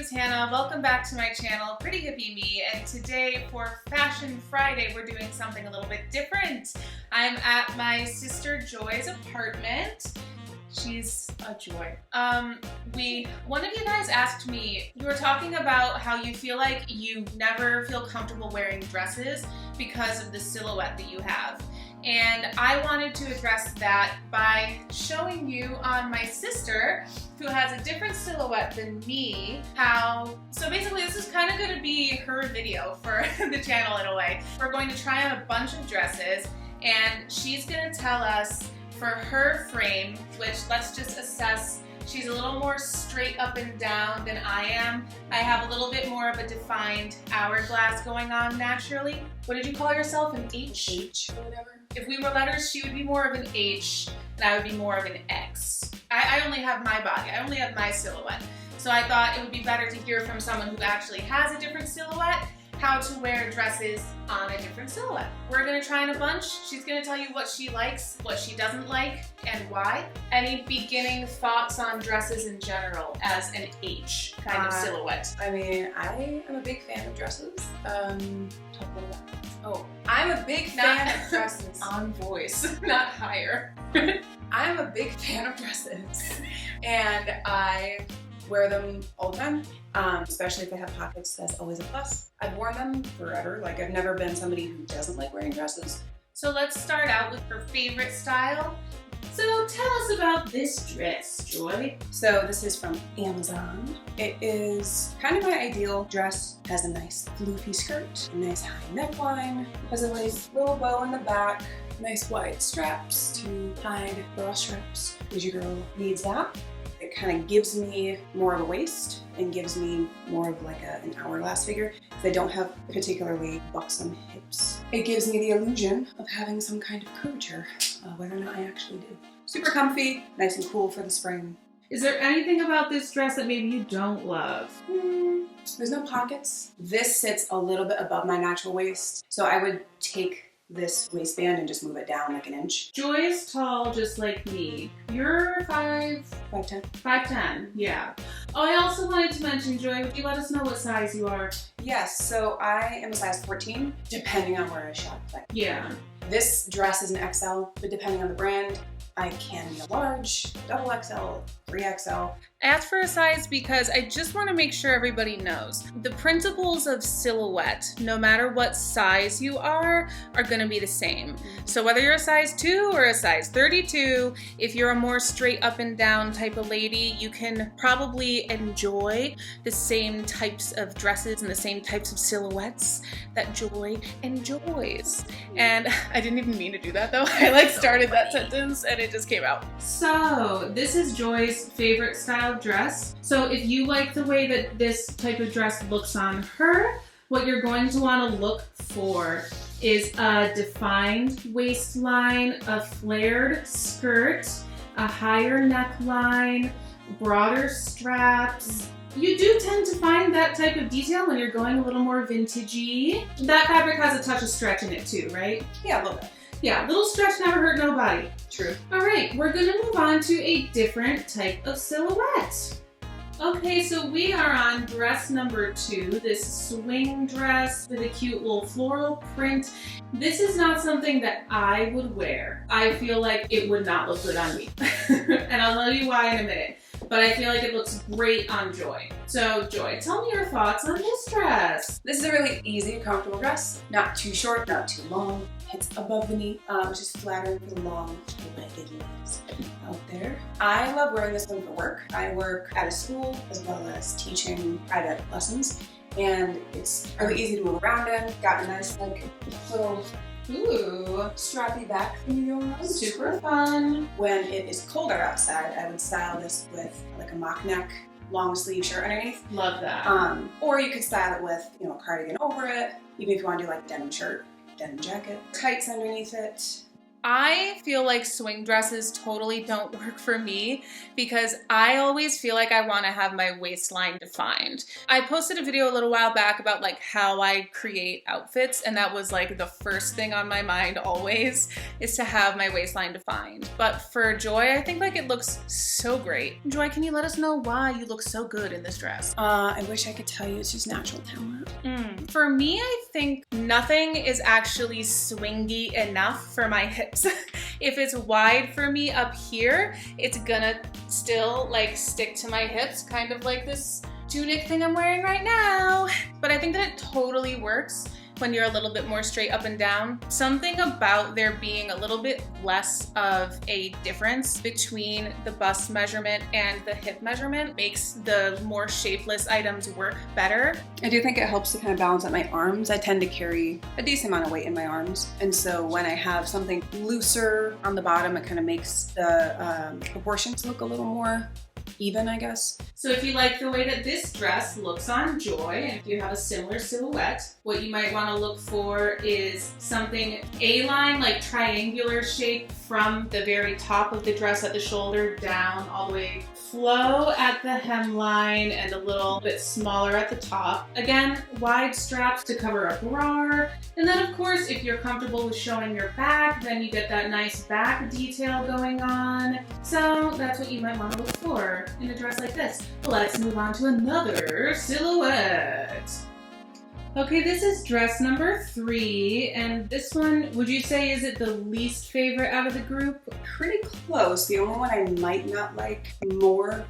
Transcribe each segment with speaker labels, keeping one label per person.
Speaker 1: is Hannah. Welcome back to my channel, Pretty Hippie Me, and today for Fashion Friday we're doing something a little bit different. I'm at my sister Joy's apartment. She's a joy. One of you guys asked me, you were talking about how you feel like you never feel comfortable wearing dresses because of the silhouette that you have. And I wanted to address that by showing you on my sister, who has a different silhouette than me, so basically this is kind of going to be her video for the channel in a way. We're going to try on a bunch of dresses and she's going to tell us for her frame, which let's just assess. She's a little more straight up and down than I am. I have a little bit more of a defined hourglass going on naturally. What did you call yourself? An H?
Speaker 2: H or whatever.
Speaker 1: If we were letters, she would be more of an H and I would be more of an X. I only have my body. I only have my silhouette. So I thought it would be better to hear from someone who actually has a different silhouette how to wear dresses on a different silhouette. We're gonna try on a bunch. She's gonna tell you what she likes, what she doesn't like, and why. Any beginning thoughts on dresses in general as an H kind of silhouette?
Speaker 2: I mean, I am a big fan of dresses. Talk about that. Oh, I'm a big fan of dresses.
Speaker 1: On voice, not higher.
Speaker 2: I'm a big fan of dresses, and I wear them all the time, especially if they have pockets. That's always a plus. I've worn them forever. Like, I've never been somebody who doesn't like wearing dresses.
Speaker 1: So let's start out with her favorite style. So tell us about this dress, Joy.
Speaker 2: So this is from Amazon. It is kind of my ideal dress. It has a nice floofy skirt, a nice high neckline, has a nice little bow in the back, nice wide straps to hide bra straps, because your girl needs that. It kind of gives me more of a waist and gives me more of like an hourglass figure because I don't have particularly buxom hips. It gives me the illusion of having some kind of curvature, whether or not I actually do. Super comfy, nice and cool for the spring.
Speaker 1: Is there anything about this dress that maybe you don't love?
Speaker 2: There's no pockets. This sits a little bit above my natural waist, so I would take this waistband and just move it down like an inch.
Speaker 1: Joy's tall just like me. You're 5'10". 5'10", yeah. Oh, I also wanted to mention, Joy, would you let us know what size you are?
Speaker 2: Yes, so I am a size 14, depending on where I shop.
Speaker 1: Yeah.
Speaker 2: This dress is an XL, but depending on the brand, I can be a large, double XL, 3XL.
Speaker 1: I asked for a size because I just want to make sure everybody knows. The principles of silhouette, no matter what size you are going to be the same. So whether you're a size 2 or a size 32, if you're a more straight up and down type of lady, you can probably enjoy the same types of dresses and the same types of silhouettes that Joy enjoys. And I didn't even mean to do that though. I started that sentence and it just came out. So this is Joy's favorite style dress. So if you like the way that this type of dress looks on her, what you're going to want to look for is a defined waistline, a flared skirt, a higher neckline, broader straps. You do tend to find that type of detail when you're going a little more vintagey. That fabric has a touch of stretch in it too, right?
Speaker 2: Yeah, a little bit.
Speaker 1: Yeah, little stretch never hurt nobody.
Speaker 2: True.
Speaker 1: All right, we're gonna move on to a different type of silhouette. Okay, so we are on dress number 2, this swing dress with a cute little floral print. This is not something that I would wear. I feel like it would not look good on me. And I'll tell you why in a minute. But I feel like it looks great on Joy. So Joy, tell me your thoughts on this dress.
Speaker 2: This is a really easy, comfortable dress. Not too short, not too long. It's above the knee, which is flattering for the long, legged ladies out there. I love wearing this one for work. I work at a school as well as teaching private lessons, and it's really easy to move around in. Got a nice little strappy back thing going on.
Speaker 1: Super fun.
Speaker 2: When it is colder outside, I would style this with like a mock neck, long sleeve shirt underneath.
Speaker 1: Love that.
Speaker 2: Or you could style it with, a cardigan over it. Even if you want to do like a denim shirt, denim jacket, tights underneath it.
Speaker 1: I feel like swing dresses totally don't work for me because I always feel like I want to have my waistline defined. I posted a video a little while back about like how I create outfits, and that was like the first thing on my mind always is to have my waistline defined. But for Joy, I think like it looks so great. Joy, can you let us know why you look so good in this dress?
Speaker 2: I wish I could tell you it's just natural talent.
Speaker 1: For me, I think nothing is actually swingy enough for my hips. If it's wide for me up here, it's gonna still like stick to my hips, kind of like this tunic thing I'm wearing right now. But I think that it totally works when you're a little bit more straight up and down. Something about there being a little bit less of a difference between the bust measurement and the hip measurement makes the more shapeless items work better.
Speaker 2: I do think it helps to kind of balance out my arms. I tend to carry a decent amount of weight in my arms. And so when I have something looser on the bottom, it kind of makes the proportions look a little more even, I guess.
Speaker 1: So if you like the way that this dress looks on Joy, and if you have a similar silhouette, what you might want to look for is something A-line, like triangular shape from the very top of the dress at the shoulder down all the way, flow at the hemline, and a little bit smaller at the top. Again, wide straps to cover a bra. And then of course, if you're comfortable with showing your back, then you get that nice back detail going on. So that's what you might want to look for in a dress like this. Let's move on to another silhouette. Okay, this is dress number 3, and this one, would you say, is it the least favorite out of the group?
Speaker 2: Pretty close. The only one I might not like more,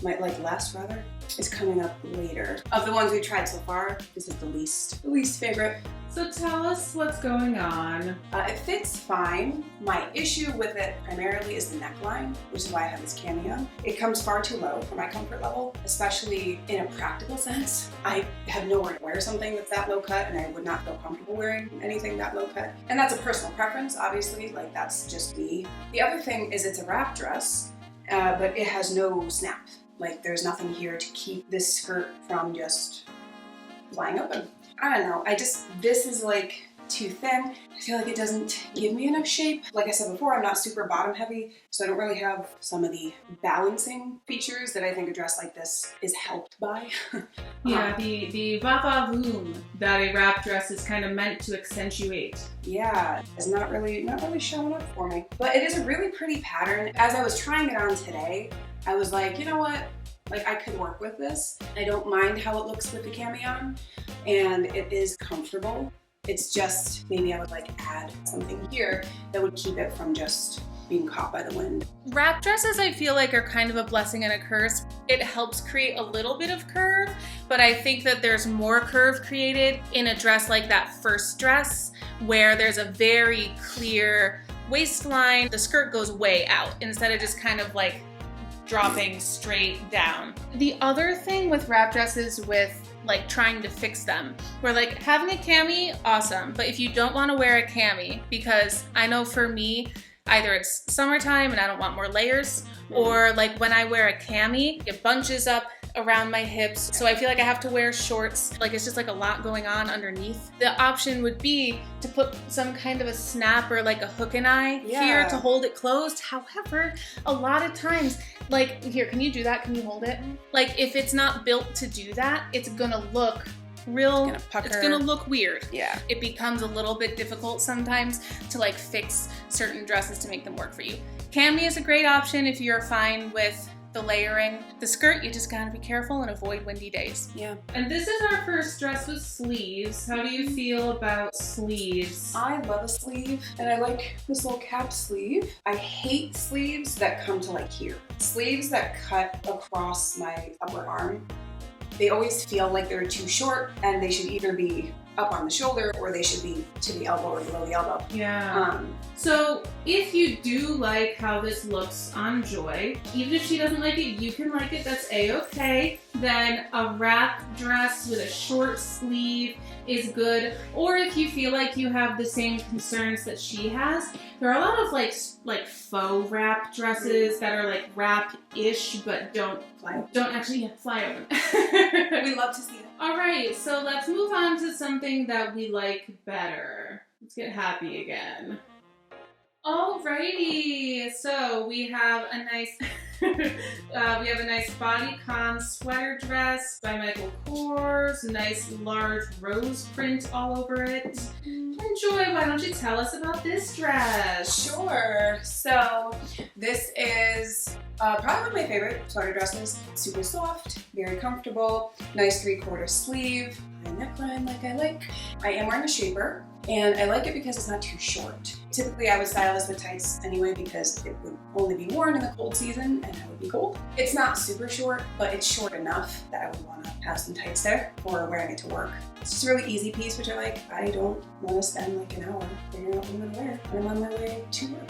Speaker 2: might like less rather, is coming up later. Of the ones we tried so far, this is the least favorite.
Speaker 1: So tell us what's going on.
Speaker 2: It fits fine. My issue with it primarily is the neckline, which is why I have this cameo. It comes far too low for my comfort level, especially in a practical sense. I have nowhere to wear something that's that low cut, and I would not feel comfortable wearing anything that low cut. And that's a personal preference, obviously, like that's just me. The other thing is it's a wrap dress, but it has no snap. Like there's nothing here to keep this skirt from just flying open. I don't know, this is like too thin. I feel like it doesn't give me enough shape. Like I said before, I'm not super bottom heavy, so I don't really have some of the balancing features that I think a dress like this is helped by.
Speaker 1: Yeah, the va-va-voom that a wrap dress is kind of meant to accentuate.
Speaker 2: Yeah, it's not really showing up for me. But it is a really pretty pattern. As I was trying it on today, I was like, you know what? Like I could work with this. I don't mind how it looks with the cami on, and it is comfortable. It's just maybe I would like add something here that would keep it from just being caught by the wind.
Speaker 1: Wrap dresses I feel like are kind of a blessing and a curse. It helps create a little bit of curve, but I think that there's more curve created in a dress like that first dress where there's a very clear waistline. The skirt goes way out instead of just kind of like dropping straight down. The other thing with wrap dresses with like trying to fix them, where like having a cami, awesome, but if you don't want to wear a cami, because I know for me, either it's summertime and I don't want more layers, or like when I wear a cami, it bunches up around my hips, so I feel like I have to wear shorts. Like it's just like a lot going on underneath. The option would be to put some kind of a snap or like a hook and eye here to hold it closed. However, a lot of times, like here, can you do that? Can you hold it? Like if it's not built to do that, it's gonna look real, it's gonna look weird.
Speaker 2: Yeah.
Speaker 1: It becomes a little bit difficult sometimes to like fix certain dresses to make them work for you. Cami is a great option if you're fine with the layering. The skirt, you just gotta be careful and avoid windy days.
Speaker 2: Yeah.
Speaker 1: And this is our first dress with sleeves. How do you feel about sleeves?
Speaker 2: I love a sleeve, and I like this little cap sleeve. I hate sleeves that come to like here. Sleeves that cut across my upper arm, they always feel like they're too short, and they should either be up on the shoulder or they should be to the elbow or below the elbow.
Speaker 1: Yeah. So if you do like how this looks on Joy, even if she doesn't like it, you can like it, that's a-okay. Then a wrap dress with a short sleeve is good. Or if you feel like you have the same concerns that she has, there are a lot of like faux wrap dresses that are like wrap-ish but don't actually fly open.
Speaker 2: We love to see it.
Speaker 1: All right, so let's move on to something that we like better. Let's get happy again. Alrighty, so we have a nice Bodycon sweater dress by Michael Kors, nice large rose print all over it. And Joy, why don't you tell us about this dress?
Speaker 2: Sure. So this is probably one of my favorite sweater dresses. Super soft, very comfortable, nice 3/4 sleeve, high neckline like I like. I am wearing a shaper, and I like it because it's not too short. Typically I would style this with tights anyway because it would only be worn in the cold season and I would be cold. It's not super short, but it's short enough that I would want to have some tights there for wearing it to work. It's just a really easy piece, which I like. I don't want to spend like an hour figuring out what I'm going to wear when I'm on my way to work.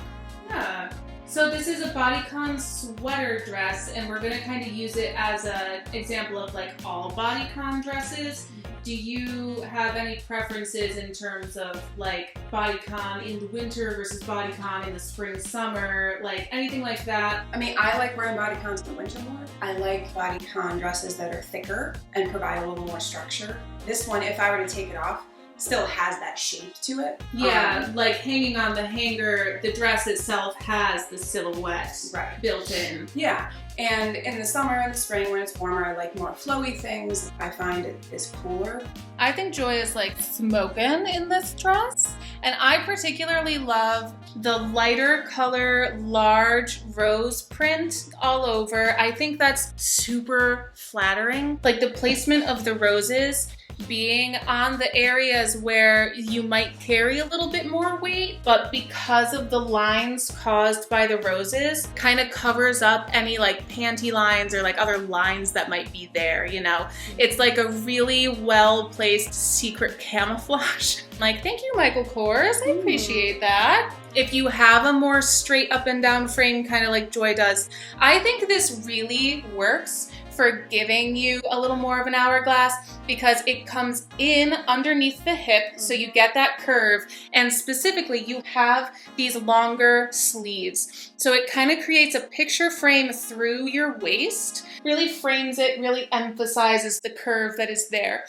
Speaker 1: Yeah. So this is a Bodycon sweater dress, and we're gonna kind of use it as an example of like all Bodycon dresses. Do you have any preferences in terms of like Bodycon in the winter versus Bodycon in the spring, summer, like anything like that?
Speaker 2: I mean, I like wearing bodycons in the winter more. I like bodycon dresses that are thicker and provide a little more structure. This one, if I were to take it off, still has that shape to it.
Speaker 1: Yeah, like hanging on the hanger, the dress itself has the silhouette built in.
Speaker 2: Yeah, and in the summer and the spring when it's warmer, I like more flowy things. I find it is cooler.
Speaker 1: I think Joy is like smoking in this dress, and I particularly love the lighter color, large rose print all over. I think that's super flattering. Like the placement of the roses being on the areas where you might carry a little bit more weight, but because of the lines caused by the roses, kind of covers up any like panty lines or like other lines that might be there, you know? It's like a really well-placed secret camouflage. Like, thank you, Michael Kors. I appreciate that. If you have a more straight up and down frame, kind of like Joy does, I think this really works for giving you a little more of an hourglass because it comes in underneath the hip, so you get that curve, and specifically you have these longer sleeves. So it kind of creates a picture frame through your waist, really frames it, really emphasizes the curve that is there.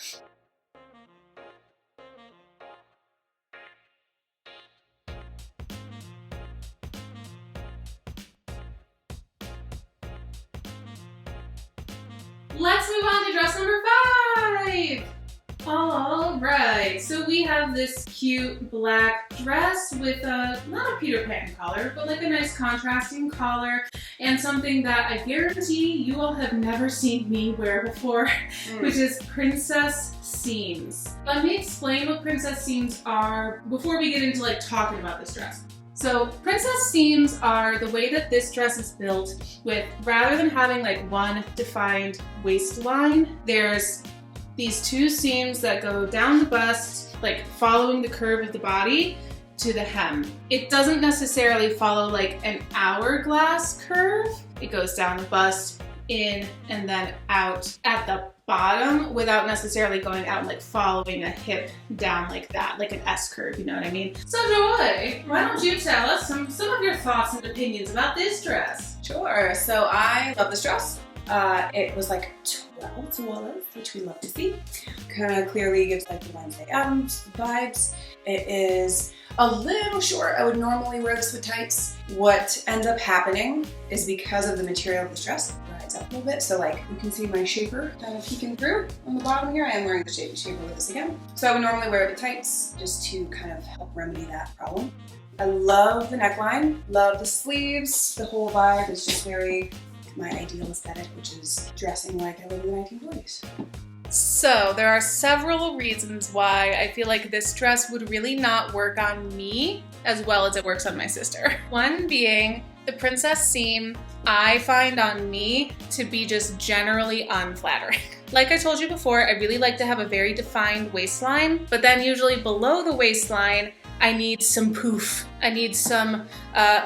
Speaker 1: Let's move on to dress number 5. All right, so we have this cute black dress with not a Peter Pan collar, but like a nice contrasting collar, and something that I guarantee you all have never seen me wear before, which is princess seams. Let me explain what princess seams are before we get into like talking about this dress. So princess seams are the way that this dress is built with, rather than having like one defined waistline, there's these 2 seams that go down the bust, like following the curve of the body to the hem. It doesn't necessarily follow like an hourglass curve. It goes down the bust, in, and then out at the bottom without necessarily going out and like following a hip down like that, like an S curve, you know what I mean? So Joy, why don't you tell us some of your thoughts and opinions about this dress?
Speaker 2: Sure, so I love this dress. It was like 12 $12, which we love to see. Kind of clearly gives like the Wednesday Addams vibes. It is a little short. I would normally wear this with tights. What ends up happening is because of the material of this dress, it rides up a little bit. So like you can see my shaper kind of peeking through on the bottom here. I am wearing the shaper with this again. So I would normally wear it with tights just to kind of help remedy that problem. I love the neckline, love the sleeves. The whole vibe is just very my ideal aesthetic, which is dressing like I live in the 1940s.
Speaker 1: So there are several reasons why I feel like this dress would really not work on me as well as it works on my sister. One being the princess seam I find on me to be just generally unflattering. Like I told you before, I really like to have a very defined waistline, but then usually below the waistline, I need some poof. I need some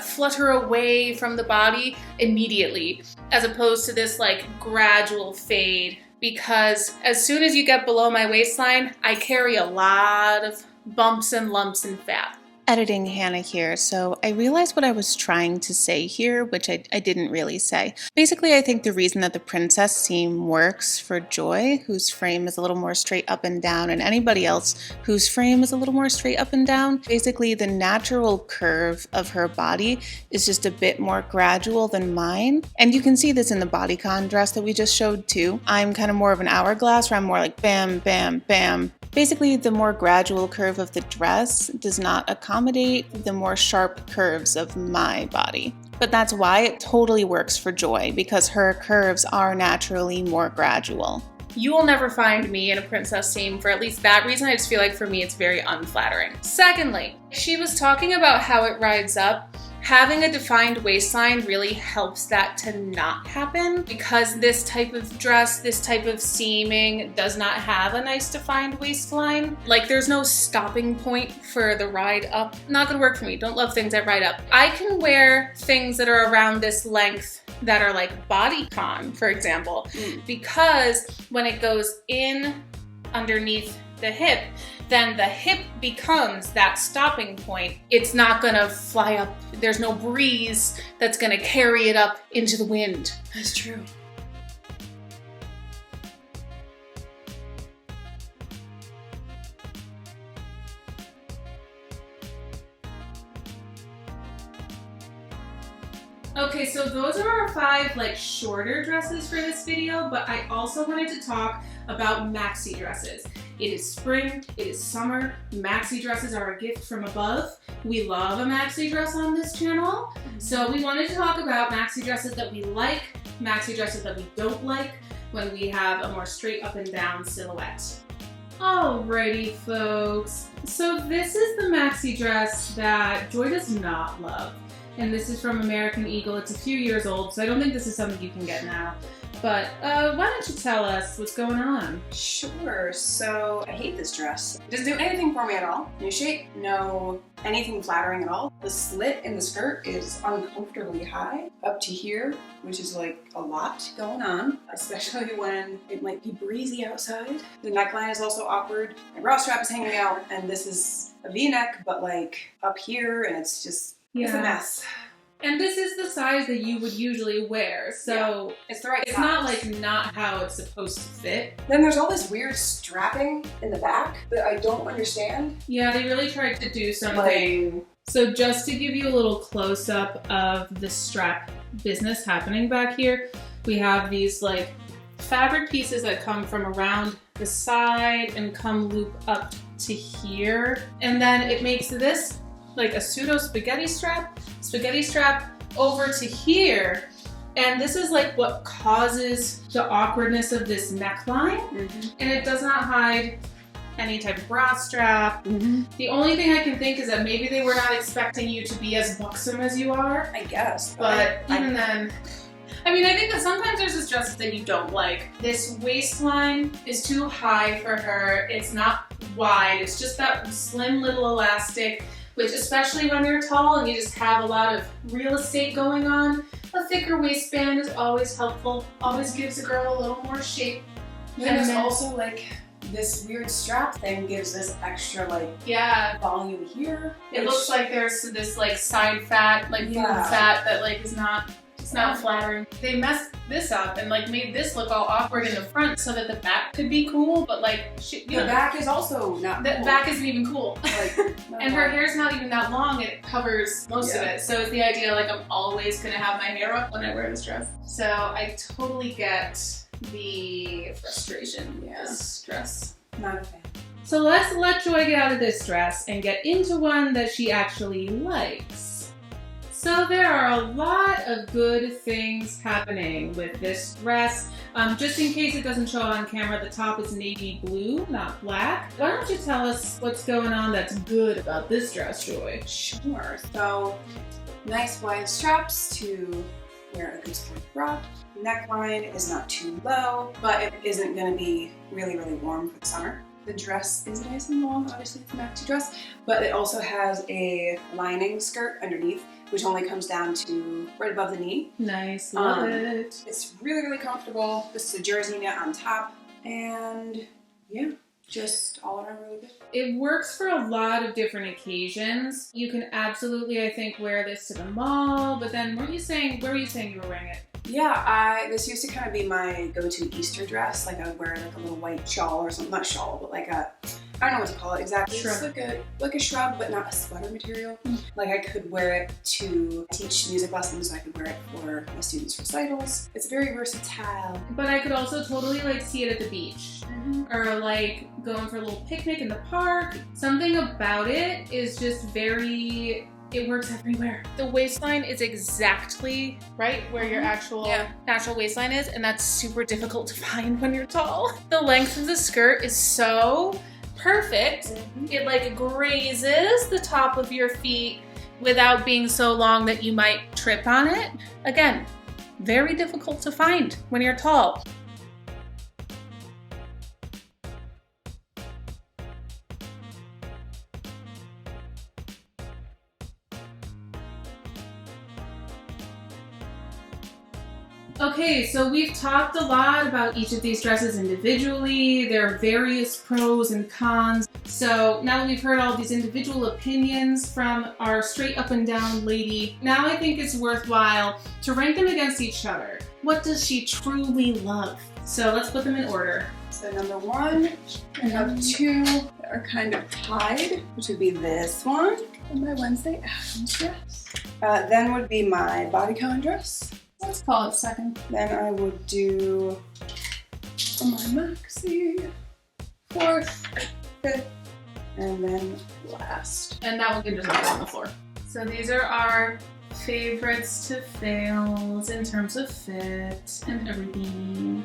Speaker 1: flutter away from the body immediately, as opposed to this like gradual fade, because as soon as you get below my waistline, I carry a lot of bumps and lumps and fat. editing Hannah here, so I realized what I was trying to say here, which I didn't really say. Basically, I think the reason that the princess seam works for Joy, whose frame is a little more straight up and down, and anybody else whose frame is a little more straight up and down, basically the natural curve of her body is just a bit more gradual than mine. And you can see this in the Bodycon dress that we just showed too. I'm kind of more of an hourglass, where I'm more like bam, bam, bam. Basically, the more gradual curve of the dress does not accommodate the more sharp curves of my body. But that's why it totally works for Joy, because her curves are naturally more gradual. You will never find me in a princess seam for at least that reason. I just feel like for me it's very unflattering. Secondly, she was talking about how it rides up. Having a defined waistline really helps that to not happen, because this type of dress, this type of seaming does not have a nice defined waistline. Like, there's no stopping point for the ride up. Not gonna work for me. Don't love things that ride up. I can wear things that are around this length that are like Bodycon, for example, because when it goes in underneath the hip, then the hip becomes that stopping point. It's not gonna fly up. There's no breeze that's gonna carry it up into the wind.
Speaker 2: That's true.
Speaker 1: Okay, so those are our 5 like shorter dresses for this video, but I also wanted to talk about maxi dresses. It is spring, it is summer, maxi dresses are a gift from above. We love a maxi dress on this channel. So we wanted to talk about maxi dresses that we like, maxi dresses that we don't like, when we have a more straight up and down silhouette. Alrighty folks, so this is the maxi dress that Joy does not love. And this is from American Eagle. It's a few years old, so I don't think this is something you can get now. But why don't you tell us what's going on?
Speaker 2: Sure. So I hate this dress. It doesn't do anything for me at all. No shape, no anything flattering at all. The slit in the skirt is uncomfortably high, up to here, which is like a lot going on, especially when it might be breezy outside. The neckline is also awkward. My bra strap is hanging out, and this is a V-neck, but like up here, and it's just, it's a mess.
Speaker 1: And this is the size that you would usually wear, so
Speaker 2: yeah, it's the right size.
Speaker 1: It's not like not how it's supposed to fit.
Speaker 2: Then there's all this weird strapping in the back that I don't understand.
Speaker 1: Yeah, they really tried to do something. So just to give you a little close-up of the strap business happening back here, we have these like fabric pieces that come from around the side and come loop up to here. And then it makes this like a pseudo spaghetti strap over to here. And this is like what causes the awkwardness of this neckline. And it does not hide any type of bra strap. The only thing I can think is that maybe they were not expecting you to be as buxom as you are.
Speaker 2: I guess.
Speaker 1: But even then, I mean, I think that sometimes there's just dresses that you don't like. This waistline is too high for her. It's not wide. It's just that slim little elastic, which especially when you're tall and you just have a lot of real estate going on, a thicker waistband is always helpful. Always gives a girl a little more shape.
Speaker 2: And there's also like this weird strap thing gives this extra like volume here.
Speaker 1: It looks like there's this like side fat, like boob fat that like is not, it's not flattering. They messed this up and like made this look all awkward in the front so that the back could be cool, but like
Speaker 2: the back is also not cool.
Speaker 1: The back isn't even cool. Like, and her hair's not even that long, it covers most of it. So it's the idea like I'm always gonna have my hair up when I wear this dress. So I totally get the frustration with this dress.
Speaker 2: Not a fan.
Speaker 1: So let's let Joy get out of this dress and get into one that she actually likes. So there are a lot of good things happening with this dress. Just in case it doesn't show on camera, the top is navy blue, not black. Why don't you tell us what's going on that's good about this dress, Joy?
Speaker 2: Sure. So nice wide straps to wear a good sporty bra. Neckline is not too low, but it isn't going to be really, really warm for the summer. The dress is nice and long, obviously it's a maxi dress, but it also has a lining skirt underneath, which only comes down to right above the knee.
Speaker 1: Nice, love it.
Speaker 2: It's really, really comfortable. This is a jersey knit on top, and yeah, Just all around really good.
Speaker 1: It works for a lot of different occasions. You can absolutely, I think, wear this to the mall, but then where were you saying you were wearing it?
Speaker 2: Yeah, this used to kind of be my go-to Easter dress. Like I would wear like a little white shawl or something, not shawl, but like a, I don't know what to call it exactly.
Speaker 1: Shrub.
Speaker 2: It's like a shrub, but not a sweater material. Like I could wear it to teach music lessons, so I could wear it for my students' recitals. It's very versatile.
Speaker 1: But I could also totally like see it at the beach. Or like going for a little picnic in the park. Something about it is just very, it works everywhere. The waistline is exactly right where your actual waistline is, and that's super difficult to find when you're tall. The length of the skirt is so perfect. It like grazes the top of your feet without being so long that you might trip on it. Again, very difficult to find when you're tall. Okay, so we've talked a lot about each of these dresses individually. There are various pros and cons. So now that we've heard all these individual opinions from our straight up and down lady, now I think it's worthwhile to rank them against each other. What does she truly love? So let's put them in order.
Speaker 2: So number one, I have two that are kind of tied, which would be this one and my Wednesday Addams dress. Then would be my Bodycon dress.
Speaker 1: Let's call it second.
Speaker 2: Then I would do my Maxi, fourth, fifth, and then last.
Speaker 1: And that one can just go on the floor. So these are our favorites to fails in terms of fit and everything.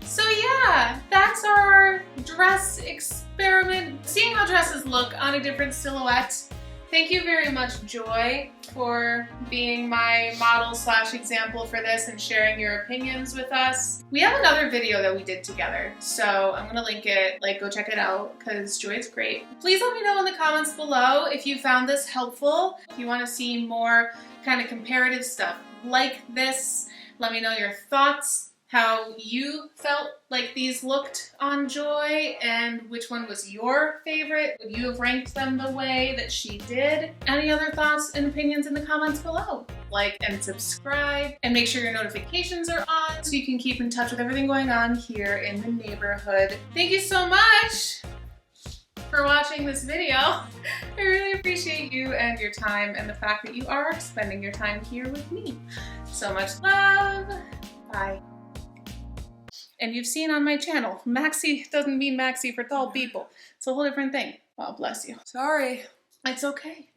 Speaker 1: So yeah, that's our dress experiment. Seeing how dresses look on a different silhouette. Thank you very much, Joy, for being my model/example for this and sharing your opinions with us. We have another video that we did together, so I'm gonna link it, like go check it out because Joy's great. Please let me know in the comments below if you found this helpful. If you wanna see more kind of comparative stuff like this, let me know your thoughts, how you felt like these looked on Joy, and which one was your favorite. Would you have ranked them the way that she did? Any other thoughts and opinions in the comments below? Like and subscribe, and make sure your notifications are on so you can keep in touch with everything going on here in the neighborhood. Thank you so much for watching this video. I really appreciate you and your time and the fact that you are spending your time here with me. So much love. Bye. And you've seen on my channel, Maxi doesn't mean Maxi for tall people. It's a whole different thing. Oh, bless you.
Speaker 2: Sorry.
Speaker 1: It's okay.